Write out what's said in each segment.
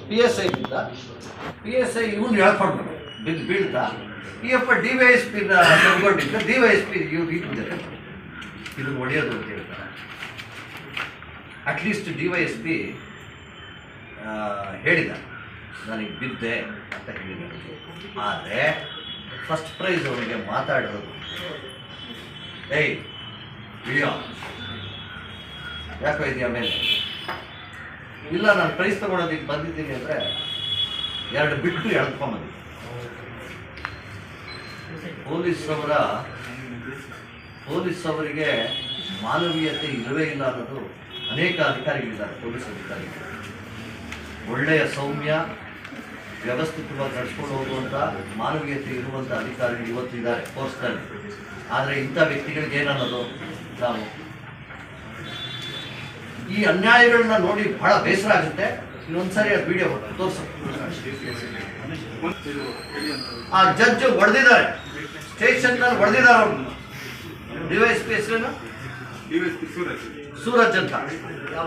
PSI ಬಿದ್ದ. PSI ಇವನು ಹೇಳ್ಕೊಂಡು ಬೀಳ್ತಾ ಈಯಪ್ಪ DYSP ತಗೊಂಡಿದ್ದ. DYSP ಇವ್ರು ಇದ್ದಾರೆ ಇದು ಹೊಡೆಯೋದು ಅಂತ ಹೇಳ್ತಾರೆ. ಅಟ್ಲೀಸ್ಟ್ DYSP ಹೇಳಿದ ನನಗೆ ಬಿದ್ದೆ ಅಂತ ಹೇಳಿದ್ದಾರೆ. ಆದರೆ ಫಸ್ಟ್ ಪ್ರೈಸ್ ಅವನಿಗೆ ಮಾತಾಡೋದು ಏಯ್ ವಿಡಿಯೋ ಯಾಕೋ ಇದೆಯಾ ಮೇಲೆ ಇಲ್ಲ ನಾನು ಪ್ರೈಸ್ ತೊಗೊಳೋದಕ್ಕೆ ಬಂದಿದ್ದೀನಿ ಅಂದರೆ 2 ಬಿಟ್ಟು ಎಳ್ಕೊಂಬಂದಿದ್ದೆ. ಪೊಲೀಸ್ ಅವರಿಗೆ ಮಾನವೀಯತೆ ಇಲ್ಲವೇ ಇಲ್ಲ ಅನ್ನೋದು ಅನೇಕ ಅಧಿಕಾರಿಗಳಿದ್ದಾರೆ. ಪೊಲೀಸ್ ಅಧಿಕಾರಿಗಳು ಒಳ್ಳೆಯ ಸೌಮ್ಯ ವ್ಯವಸ್ಥಿತವಾಗಿ ನಡೆಸ್ಕೊಂಡು ಹೋಗುವಂಥ ಮಾನವೀಯತೆ ಇರುವಂಥ ಅಧಿಕಾರಿಗಳು ಇವತ್ತು ಇದ್ದಾರೆ ಫೋರ್ಸ್ನಲ್ಲಿ. ಆದರೆ ಇಂಥ ವ್ಯಕ್ತಿಗಳಿಗೆ ಏನನ್ನೋದು ನಾವು ಈ ಅನ್ಯಾಯಗಳನ್ನ ನೋಡಿ ಬಹಳ ಬೇಸರ ಆಗುತ್ತೆ. ಇನ್ನೊಂದ್ಸರಿ ಆ ವಿಡಿಯೋ ತೋರಿಸು. ಆ ಜಡ್ಜ್ ಹೊಡೆದಿದ್ದಾರೆ, ಸ್ಟೇಷನ್ನಲ್ಲಿ ಹೊಡೆದಿದ್ದಾರೆ ಅವ್ರನ್ನ. DYSP ಹೆಸರೇನು? ಸೂರಜ್ ಅಂತ.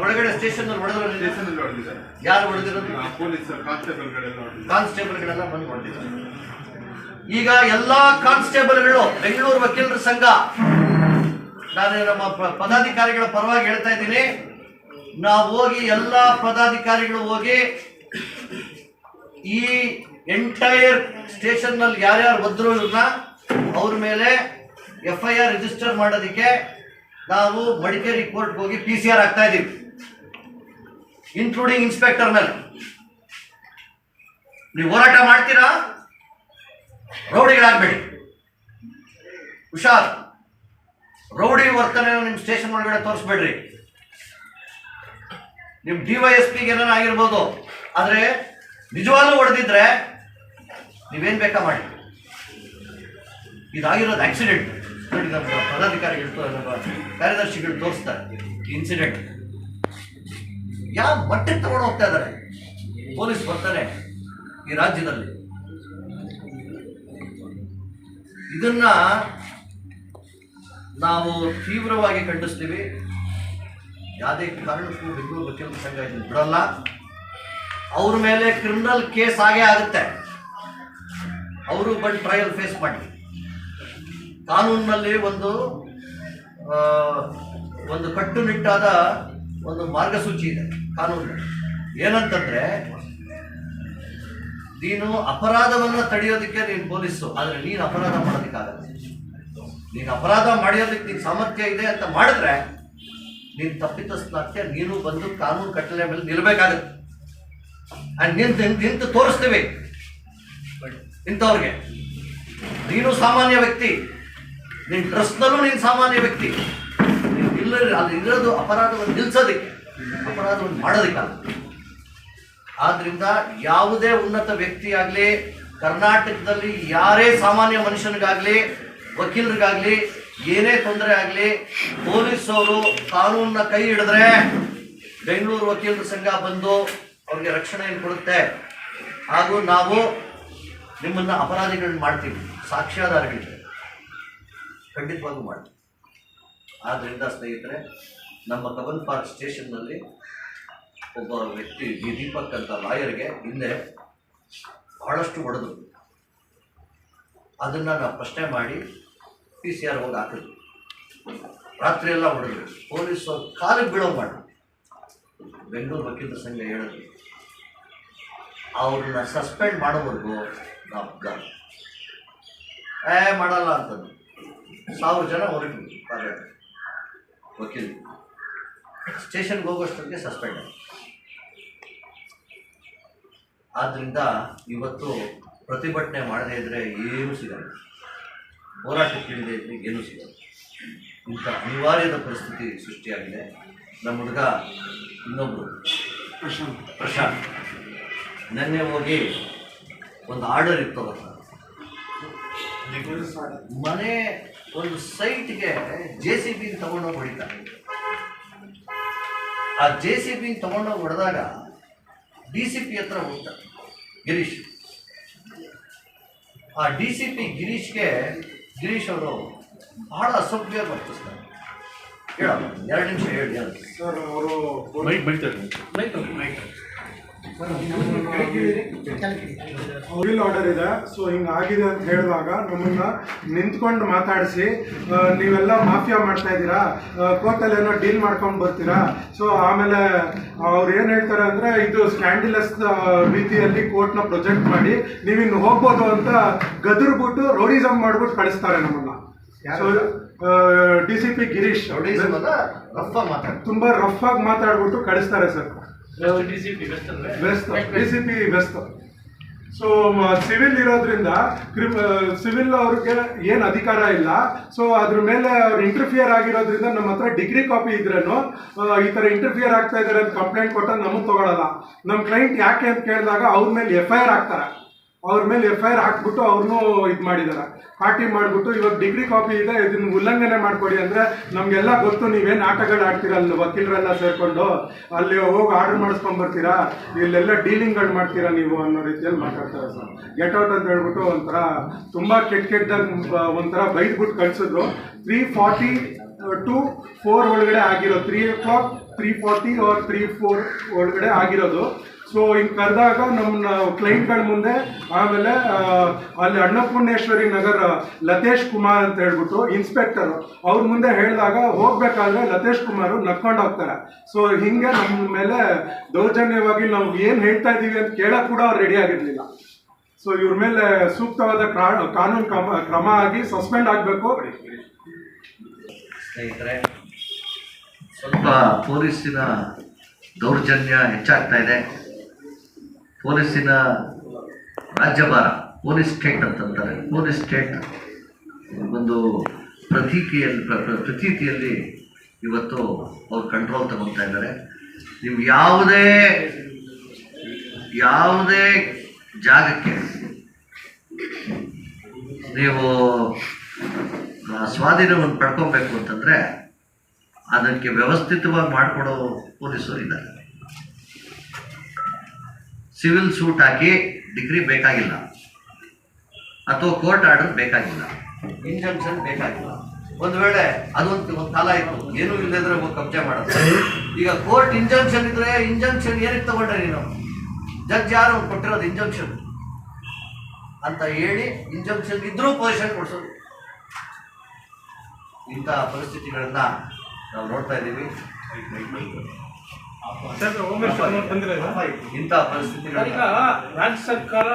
ಒಳಗಡೆ ಸ್ಟೇಷನ್ನಲ್ಲಿ ಹೊಡೆದ್ರೆ ಯಾರು ಹೊಡೆದಿರೋದು? ಕಾನ್ಸ್ಟೇಬಲ್ಗಳೆಲ್ಲ ಬಂದು ಹೊಡೆದಿದ್ದಾರೆ. ಈಗ ಎಲ್ಲ ಕಾನ್ಸ್ಟೇಬಲ್ಗಳು ಬೆಂಗಳೂರು ವಕೀಲರ ಸಂಘ, ನಾನು ನಮ್ಮ ಪದಾಧಿಕಾರಿಗಳ ಪರವಾಗಿ ಹೇಳ್ತಾ ಇದ್ದೀನಿ, ನಾವು ಹೋಗಿ ಎಲ್ಲ ಪದಾಧಿಕಾರಿಗಳು ಹೋಗಿ ಈ ಎಂಟೈರ್ ಸ್ಟೇಷನ್ನಲ್ಲಿ ಯಾರ್ಯಾರು ಒದ್ರು ಇವ್ರನ್ನ ಅವ್ರ ಮೇಲೆ FIR ರಿಜಿಸ್ಟರ್ ಮಾಡೋದಕ್ಕೆ ನಾವು ಮಡಿಕೇರಿ ಕೋರ್ಟ್ಗೆ ಹೋಗಿ PCR ಆಗ್ತಾ ಇದ್ದೀವಿ, ಇನ್ಕ್ಲೂಡಿಂಗ್ ಇನ್ಸ್ಪೆಕ್ಟರ್ ಮೇಲೆ. ನೀವು ಹೋರಾಟ ಮಾಡ್ತೀರಾ? ರೌಡಿಗಳಾಗಬೇಡಿ, ಹುಷಾರ್. ರೌಡಿ ವರ್ತನೆ ನಿಮ್ಮ ಸ್ಟೇಷನ್ ಒಳಗಡೆ ತೋರಿಸ್ಬೇಡ್ರಿ. ನಿಮ್ಮ DYSPಗೆ ಏನೋ ಆಗಿರ್ಬೋದು, ಆದರೆ ನಿಜವಾಗ್ಲೂ ಹೊಡೆದಿದ್ರೆ ನೀವೇನು ಬೇಕಾ ಮಾಡಿ. ಇದಾಗಿರೋದು ಆಕ್ಸಿಡೆಂಟ್ ನೋಡಿ. ನಮ್ಮ ಪದಾಧಿಕಾರಿಗಳು ನಮ್ಮ ಕಾರ್ಯದರ್ಶಿಗಳು ತೋರಿಸ್ತಾರೆ ಇನ್ಸಿಡೆಂಟ್ ಯಾವ ಮಟ್ಟಕ್ಕೆ ತಗೊಂಡು ಹೋಗ್ತಾ ಇದ್ದಾರೆ ಪೊಲೀಸ್ ಬರ್ತಾನೆ ಈ ರಾಜ್ಯದಲ್ಲಿ. ಇದನ್ನ ನಾವು ತೀವ್ರವಾಗಿ ಖಂಡಿಸ್ತೀವಿ. ಯಾವುದೇ ಕಾರಣಕ್ಕೂ ಬೆಂಗಳೂರು ವಕೀಲರ ಸಂಘ ಇದನ್ನು ಬಿಡಲ್ಲ. ಅವ್ರ ಮೇಲೆ ಕ್ರಿಮಿನಲ್ ಕೇಸ್ ಆಗೇ ಆಗುತ್ತೆ. ಅವರು ಬಂದು ಟ್ರಯಲ್ ಫೇಸ್ ಮಾಡಿ. ಕಾನೂನಿನಲ್ಲಿ ಒಂದು ಕಟ್ಟುನಿಟ್ಟಾದ ಒಂದು ಮಾರ್ಗಸೂಚಿ ಇದೆ ಕಾನೂನಿನಲ್ಲಿ. ಏನಂತಂದ್ರೆ, ನೀನು ಅಪರಾಧವನ್ನು ತಡೆಯೋದಕ್ಕೆ ನೀನು ಪೊಲೀಸು, ಆದರೆ ನೀನು ಅಪರಾಧ ಮಾಡೋದಕ್ಕಾಗಲ್ಲ. ನೀನು ಅಪರಾಧ ಮಾಡೋದಕ್ಕೆ ನೀನು ಸಾಮರ್ಥ್ಯ ಇದೆ ಅಂತ ಮಾಡಿದ್ರೆ ನೀನು ತಪ್ಪಿತಸ್ಥನಾಗ್ತೀಯ. ನೀನು ಬಂದು ಕಾನೂನು ಕಟ್ಟಲೆ ಮೇಲೆ ನಿಲ್ಲಬೇಕಾಗತ್ತೆ. ನಿಂತು ತೋರಿಸ್ತೀವಿ ಇಂಥವ್ರಿಗೆ. ನೀನು ಸಾಮಾನ್ಯ ವ್ಯಕ್ತಿ, ನಿನ್ನ ಡ್ರೆಸ್ನಲ್ಲೂ ನೀನು ಸಾಮಾನ್ಯ ವ್ಯಕ್ತಿ. ನೀನು ಅದು ಇರೋದು ಅಪರಾಧವನ್ನು ನಿಲ್ಲಿಸೋದಕ್ಕೆ, ಅಪರಾಧವನ್ನು ಮಾಡೋದಕ್ಕಲ್ಲ. ಆದ್ದರಿಂದ ಯಾವುದೇ ಉನ್ನತ ವ್ಯಕ್ತಿ ಆಗಲಿ, ಕರ್ನಾಟಕದಲ್ಲಿ ಯಾರೇ ಸಾಮಾನ್ಯ ಮನುಷ್ಯನಿಗಾಗಲಿ, ವಕೀಲರಿಗಾಗಲಿ ಏನೇ ತೊಂದರೆ ಆಗಲಿ, ಪೊಲೀಸವರು ಕಾನೂನನ್ನ ಕೈ ಹಿಡಿದ್ರೆ ಬೆಂಗಳೂರು ವಕೀಲರ ಸಂಘ ಬಂದು ಅವ್ರಿಗೆ ರಕ್ಷಣೆಯನ್ನು ಕೊಡುತ್ತೆ. ಹಾಗೂ ನಾವು ನಿಮ್ಮನ್ನು ಅಪರಾಧಿಗಳನ್ನ ಮಾಡ್ತೀವಿ, ಸಾಕ್ಷ್ಯಾಧಾರಗಳಿದೆ, ಖಂಡಿತವಾಗೂ ಮಾಡ್ತೀವಿ. ಆದ್ದರಿಂದ ಸ್ನೇಹಿತರೆ, ನಮ್ಮ ಕಬ್ಬನ್ ಪಾರ್ಕ್ ಸ್ಟೇಷನ್ನಲ್ಲಿ ಒಬ್ಬ ವ್ಯಕ್ತಿ ದೀಪಕ್ ಅಂತ ಲಾಯರ್ಗೆ ಹಿಂದೆ ಬಹಳಷ್ಟು ಹೊಡೆದ್ರು. ಅದನ್ನು ನಾವು ಪ್ರಶ್ನೆ ಮಾಡಿ PCR ಹೋಗಿ ಹಾಕಿದ್ವಿ. ರಾತ್ರಿ ಎಲ್ಲ ಹೊಡೆದ್ರು. ಪೊಲೀಸರು ಕಾಲಿಗೆ ಬೀಳೋ ಮಾಡಿ ಬೆಂಗಳೂರು ವಕೀಲರ ಸಂಘ ಹೇಳಿದ್ರು, ಅವ್ರನ್ನ ಸಸ್ಪೆಂಡ್ ಮಾಡೋವರೆಗೂ ನಾವು ಮಾಡಲ್ಲ ಅಂತಂದು 1000 ಜನ ಹೊರಟು ವಕೀಲ ಸ್ಟೇಷನ್ಗೆ ಹೋಗೋಷ್ಟೊತ್ತಿಗೆ ಸಸ್ಪೆಂಡ್ ಆಗಿ. ಆದ್ದರಿಂದ ಇವತ್ತು ಪ್ರತಿಭಟನೆ ಮಾಡದೇ ಇದ್ದರೆ ಏನೂ ಸಿಗಲ್ಲ, ಹೋರಾಟಕ್ಕೆ ಇಳಿದೇ ಇದ್ದರೆ ಏನೂ ಸಿಗಲ್ಲ. ಇಂಥ ಅನಿವಾರ್ಯದ ಪರಿಸ್ಥಿತಿ ಸೃಷ್ಟಿಯಾಗಿದೆ. ನಮ್ಮ ಹುಡುಗ ಇನ್ನೊಬ್ಬರು ಪ್ರಶಾಂತ್ ನೆನ್ನೆ ಹೋಗಿ ಒಂದು ಆರ್ಡರ್ ಇರ್ತವಲ್ಲ, ಮನೆ ಒಂದು ಸೈಟ್ಗೆ JCB ತಗೊಂಡೋಗಿ ಹೊಡಿತಾರೆ. ಆ JCB ತಗೊಂಡೋಗಿ ಹೊಡೆದಾಗ DCP ಹತ್ರ ಹೋಗ್ತಾರೆ ಗಿರೀಶ್. ಆ DCP ಗಿರೀಶ್ ಅವರು ಬಹಳ ಅಸಭ್ಯ ವರ್ತಿಸ್ತಾರೆ. ಹೇಳಮ್ಮ 2 ನಿಮಿಷ ಹೇಳಿ. ಸರ್, ಅವರು ವಿಲ್ ಆರ್ಡರ್ ಇದೆ. ಸೊ ಹಿಂಗಾಗಿದೆ ಅಂತ ಹೇಳಿದಾಗ ನಮ್ಮನ್ನ ನಿಂತ್ಕೊಂಡು ಮಾತಾಡಿಸಿ, ನೀವೆಲ್ಲ ಮಾಫಿಯಾ ಮಾಡ್ತಾ ಇದ್ದೀರಾ, ಕೋರ್ಟಲ್ಲಿ ಏನೋ ಡೀಲ್ ಮಾಡ್ಕೊಂಡು ಬರ್ತೀರಾ. ಸೊ ಆಮೇಲೆ ಅವ್ರು ಏನು ಹೇಳ್ತಾರೆ ಅಂದರೆ, ಇದು ಸ್ಕ್ಯಾಂಡಿಲಸ್ ರೀತಿಯಲ್ಲಿ ಕೋರ್ಟ್ನ ಪ್ರೊಜೆಕ್ಟ್ ಮಾಡಿ ನೀವಿನ್ನು ಹೋಗ್ಬೋದು ಅಂತ ಗದರ್ಬಿಟ್ಟು ರೌಡಿಸಮ್ ಮಾಡ್ಬಿಟ್ಟು ಕಳಿಸ್ತಾರೆ ನಮ್ಮನ್ನ. ಸೊ DCP ಗಿರೀಶ್ ತುಂಬಾ ರಫ್ ಆಗಿ ಮಾತಾಡ್ಬಿಟ್ಟು ಕಳಿಸ್ತಾರೆ sir. DCP West. So civil ಇರೋದ್ರಿಂದ ಸಿವಿಲ್ ಅವ್ರಿಗೆ ಏನು ಅಧಿಕಾರ ಇಲ್ಲ. ಸೊ ಅದ್ರ ಮೇಲೆ ಅವ್ರು ಇಂಟರ್ಫಿಯರ್ ಆಗಿರೋದ್ರಿಂದ ನಮ್ಮ ಹತ್ರ ಡಿಗ್ರಿ ಕಾಪಿ ಇದ್ರೇನು ಈ ಥರ ಇಂಟರ್ಫಿಯರ್ ಆಗ್ತಾ ಇದ್ದಾರೆ ಅಂತ ಕಂಪ್ಲೇಂಟ್ ಕೊಟ್ಟಾಗ ನಮಗೆ ತಗೊಳ್ಳಲ್ಲ. ನಮ್ಮ ಕ್ಲೈಂಟ್ ಯಾಕೆ ಅಂತ ಕೇಳಿದಾಗ ಅವ್ರ ಮೇಲೆ FIR ಹಾಕ್ತಾರೆ. ಅವ್ರ ಮೇಲೆ FIR ಹಾಕ್ಬಿಟ್ಟು ಅವ್ರನ್ನೂ ಇದು ಮಾಡಿದ್ದಾರೆ, ಪಾರ್ಟಿ ಮಾಡಿಬಿಟ್ಟು ಇವಾಗ ಡಿಗ್ರಿ ಕಾಪಿ ಇದೆ, ಇದನ್ನು ಉಲ್ಲಂಘನೆ ಮಾಡಿಕೊಡಿ ಅಂದರೆ ನಮಗೆಲ್ಲ ಗೊತ್ತು ನೀವೇನು ಆಟಗಳು ಆಡ್ತೀರಲ್ಲ ವಕೀಲರೆಲ್ಲ ಸೇರಿಕೊಂಡು ಅಲ್ಲಿ ಹೋಗಿ ಆರ್ಡರ್ ಮಾಡಿಸ್ಕೊಂಡ್ಬರ್ತೀರಾ, ಇಲ್ಲೆಲ್ಲ ಡೀಲಿಂಗ್ಗಳು ಮಾಡ್ತೀರಾ ನೀವು ಅನ್ನೋ ರೀತಿಯಲ್ಲಿ ಮಾತಾಡ್ತಾರೆ ಸರ್. ಗೆಟ್ ಔಟ್ ಅಂತ ಹೇಳ್ಬಿಟ್ಟು ಒಂಥರ ತುಂಬ ಕೆಟ್ಟದಾಗ ಒಂಥರ ಬೈದ್ಬಿಟ್ಟು ಕಳಿಸಿದ್ರು. 3:40 to 4 ಒಳಗಡೆ ಆಗಿರೋ, 3 o'clock 3:40 or 3:04 ಒಳಗಡೆ ಆಗಿರೋದು. ಸೊ ಹಿಂಗೆ ಕರೆದಾಗ ನಮ್ಮ ಕ್ಲೈಂಟ್ಗಳ ಮುಂದೆ, ಆಮೇಲೆ ಅಲ್ಲಿ ಅನ್ನಪೂರ್ಣೇಶ್ವರಿ ನಗರ ಲತೇಶ್ ಕುಮಾರ್ ಅಂತ ಹೇಳ್ಬಿಟ್ಟು ಇನ್ಸ್ಪೆಕ್ಟರು ಅವ್ರ ಮುಂದೆ ಹೇಳಿದಾಗ ಹೋಗ್ಬೇಕಾದ್ರೆ ಲತೇಶ್ ಕುಮಾರು ನಕ್ಕೊಂಡು ಹೋಗ್ತಾರೆ. ಸೊ ಹಿಂಗೆ ನಮ್ಮ ಮೇಲೆ ದೌರ್ಜನ್ಯವಾಗಿ ನಾವು ಏನು ಹೇಳ್ತಾ ಇದ್ದೀವಿ ಅಂತ ಕೇಳೋಕೆ ಕೂಡ ಅವ್ರು ರೆಡಿ ಆಗಿರಲಿಲ್ಲ. ಸೊ ಇವ್ರ ಮೇಲೆ ಸೂಕ್ತವಾದ ಕಾನೂನು ಕ್ರಮ ಆಗಿ ಸಸ್ಪೆಂಡ್ ಆಗಬೇಕು. ಸ್ನೇಹಿತರೆ, ಸ್ವಲ್ಪ ಪೊಲೀಸಿನ ದೌರ್ಜನ್ಯ ಹೆಚ್ಚಾಗ್ತಾ ಇದೆ. ಪೊಲೀಸಿನ ರಾಜ್ಯಭಾರ, ಪೊಲೀಸ್ ಸ್ಟೇಟ್ ಅಂತಂತಾರೆ. ಪೊಲೀಸ್ ಸ್ಟೇಟ್ ಒಂದು ಪ್ರತೀತಿಯಲ್ಲಿ ಇವತ್ತು ಅವ್ರು ಕಂಟ್ರೋಲ್ ತಗೊಳ್ತಾ ಇದ್ದಾರೆ. ನೀವು ಯಾವುದೇ ಜಾಗಕ್ಕೆ ನೀವು ಸ್ವಾಧೀನವನ್ನು ಪಡ್ಕೊಬೇಕು ಅಂತಂದರೆ ಅದಕ್ಕೆ ವ್ಯವಸ್ಥಿತವಾಗಿ ಮಾಡಿಕೊಡೋ ಪೊಲೀಸರು ಇದ್ದಾರೆ. ಸಿವಿಲ್ ಸೂಟ್ ಹಾಕಿ ಡಿಗ್ರಿ ಬೇಕಾಗಿಲ್ಲ, ಅಥವಾ ಕೋರ್ಟ್ ಆರ್ಡರ್ ಬೇಕಾಗಿಲ್ಲ, ಇಂಜಂಕ್ಷನ್ ಬೇಕಾಗಿಲ್ಲ. ಒಂದು ವೇಳೆ ಅದೊಂದು ಕಾಲ ಇತ್ತು, ಏನೂ ಇಲ್ಲದ್ರೆ ಹೋಗಿ ಕಬ್ಜೆ ಮಾಡೋದು. ಈಗ ಕೋರ್ಟ್ ಇಂಜಂಕ್ಷನ್ ಇದ್ರೆ ಇಂಜಂಕ್ಷನ್ ಏನಕ್ಕೆ ತಗೊಂಡ್ರೆ ನೀನು, ಜಡ್ಜ್ ಯಾರು ಕೊಟ್ಟಿರೋದು ಇಂಜಂಕ್ಷನ್ ಅಂತ ಹೇಳಿ ಇಂಜಂಕ್ಷನ್ ಇದ್ರೂ ಪೊಸಿಷನ್ ಕೊಡಿಸೋದು. ಇಂಥ ಪರಿಸ್ಥಿತಿಗಳನ್ನ ನಾವು ನೋಡ್ತಾ ಇದ್ದೀವಿ. ಇಂಥ ಪರಿಸ್ಥಿತಿಗಳನ್ನ ರಾಜ್ಯ ಸರ್ಕಾರ